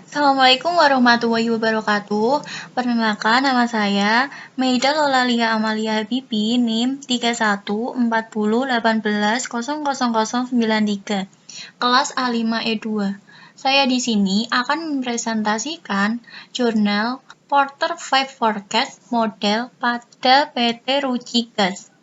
Assalamualaikum warahmatullahi wabarakatuh. Perkenalkan, nama saya Meida Lolalia Amalia Habibi, NIM 314018100093, kelas A5E2. Saya di sini akan mempresentasikan jurnal Porter 5 Forecast model pada PT Ruci Gas.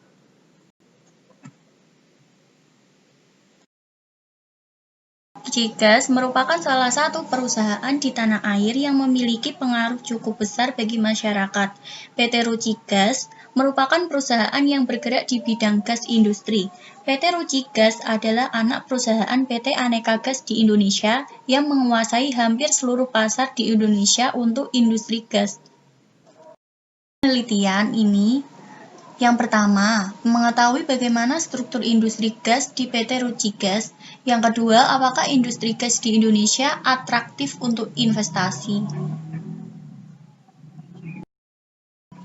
Ruci Gas merupakan salah satu perusahaan di tanah air yang memiliki pengaruh cukup besar bagi masyarakat. PT Ruci Gas merupakan perusahaan yang bergerak di bidang gas industri. PT Ruci Gas adalah anak perusahaan PT Aneka Gas di Indonesia yang menguasai hampir seluruh pasar di Indonesia untuk industri gas. Penelitian ini yang pertama, mengetahui bagaimana struktur industri gas di PT Ruci Gas. Yang kedua, apakah industri gas di Indonesia atraktif untuk investasi?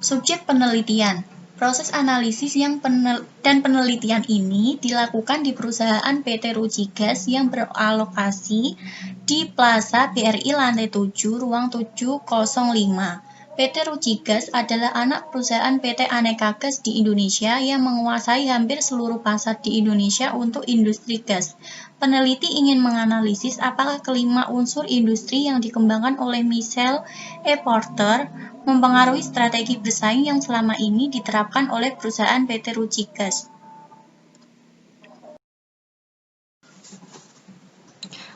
Subjek penelitian. Proses analisis dan penelitian ini dilakukan di perusahaan PT Ruci Gas yang beralokasi di Plaza BRI lantai 7, ruang 705. PT Ruci Gas adalah anak perusahaan PT Aneka Gas di Indonesia yang menguasai hampir seluruh pasar di Indonesia untuk industri gas. Peneliti ingin menganalisis apakah kelima unsur industri yang dikembangkan oleh Michael E. Porter mempengaruhi strategi bersaing yang selama ini diterapkan oleh perusahaan PT Ruci Gas.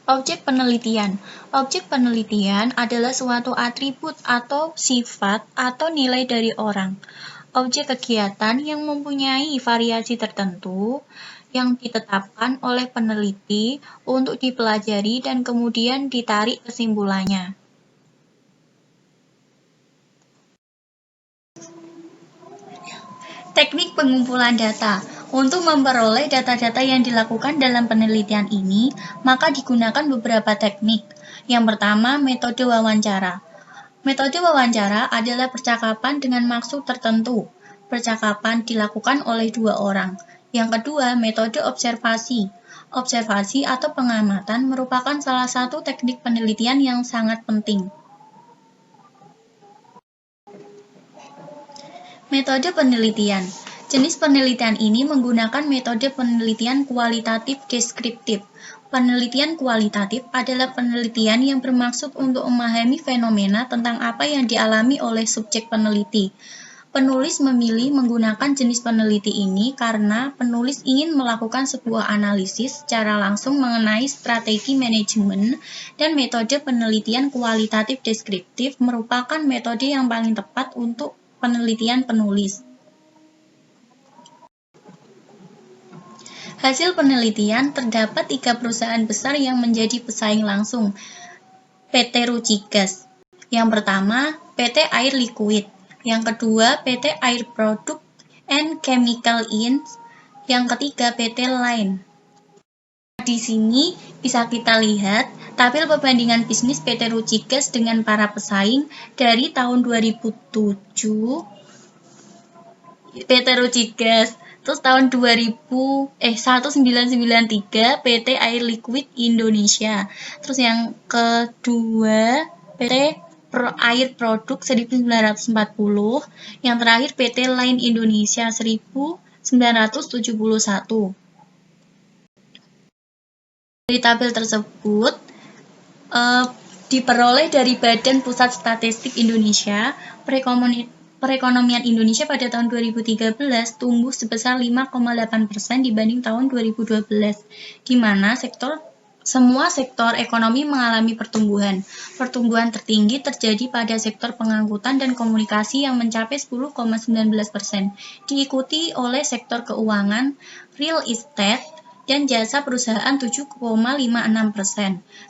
Objek penelitian. Objek penelitian adalah suatu atribut atau sifat atau nilai dari orang. Objek kegiatan yang mempunyai variasi tertentu yang ditetapkan oleh peneliti untuk dipelajari dan kemudian ditarik kesimpulannya. Teknik pengumpulan data. Untuk memperoleh data-data yang dilakukan dalam penelitian ini, maka digunakan beberapa teknik. Yang pertama, metode wawancara. Metode wawancara adalah percakapan dengan maksud tertentu. Percakapan dilakukan oleh dua orang. Yang kedua, metode observasi. Observasi atau pengamatan merupakan salah satu teknik penelitian yang sangat penting. Metode penelitian. Jenis penelitian ini menggunakan metode penelitian kualitatif deskriptif. Penelitian kualitatif adalah penelitian yang bermaksud untuk memahami fenomena tentang apa yang dialami oleh subjek peneliti. Penulis memilih menggunakan jenis peneliti ini karena penulis ingin melakukan sebuah analisis secara langsung mengenai strategi manajemen, dan metode penelitian kualitatif deskriptif merupakan metode yang paling tepat untuk penelitian penulis. Hasil penelitian, terdapat 3 perusahaan besar yang menjadi pesaing langsung PT Ruci Gas. Yang pertama, PT Air Liquid. Yang kedua, PT Air Product and Chemical Inc. Yang ketiga, PT Line. Di sini bisa kita lihat tabel perbandingan bisnis PT Ruci Gas dengan para pesaing dari tahun 2007 PT Ruci Gas. Terus tahun 1993 PT Air Liquid Indonesia. Terus yang kedua PT Air Product 1940. Yang terakhir PT Line Indonesia 1971. Dari tabel tersebut diperoleh dari Badan Pusat Statistik Indonesia. Perekonomian Indonesia pada tahun 2013 tumbuh sebesar 5,8% dibanding tahun 2012, di mana semua sektor ekonomi mengalami pertumbuhan. Pertumbuhan tertinggi terjadi pada sektor pengangkutan dan komunikasi yang mencapai 10,19%, diikuti oleh sektor keuangan, real estate, dan jasa perusahaan 7,56%,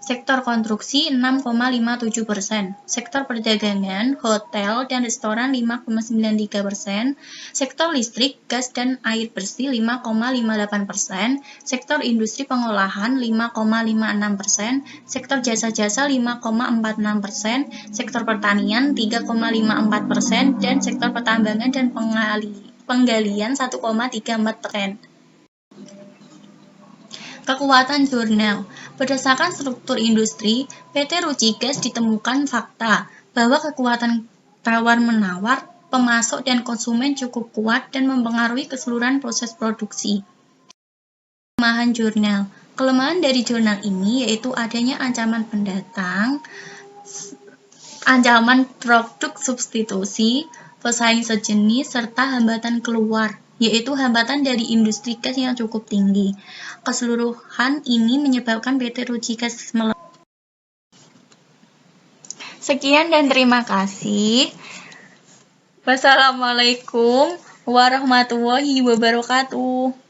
sektor konstruksi 6,57%, sektor perdagangan, hotel, dan restoran 5,93%, sektor listrik, gas, dan air bersih 5,58%, sektor industri pengolahan 5,56%, sektor jasa-jasa 5,46%, sektor pertanian 3,54%, dan sektor pertambangan dan penggalian 1,34%. Kekuatan jurnal. Berdasarkan struktur industri, PT Ruci Gas ditemukan fakta bahwa kekuatan tawar-menawar, pemasok dan konsumen cukup kuat dan mempengaruhi keseluruhan proses produksi. Kelemahan jurnal. Kelemahan dari jurnal ini yaitu adanya ancaman pendatang, ancaman produk substitusi, pesaing sejenis, serta hambatan keluar, yaitu hambatan dari industri gas yang cukup tinggi. Keseluruhan ini menyebabkan PT Ruci Gas meledak. Sekian dan terima kasih. Wassalamualaikum warahmatullahi wabarakatuh.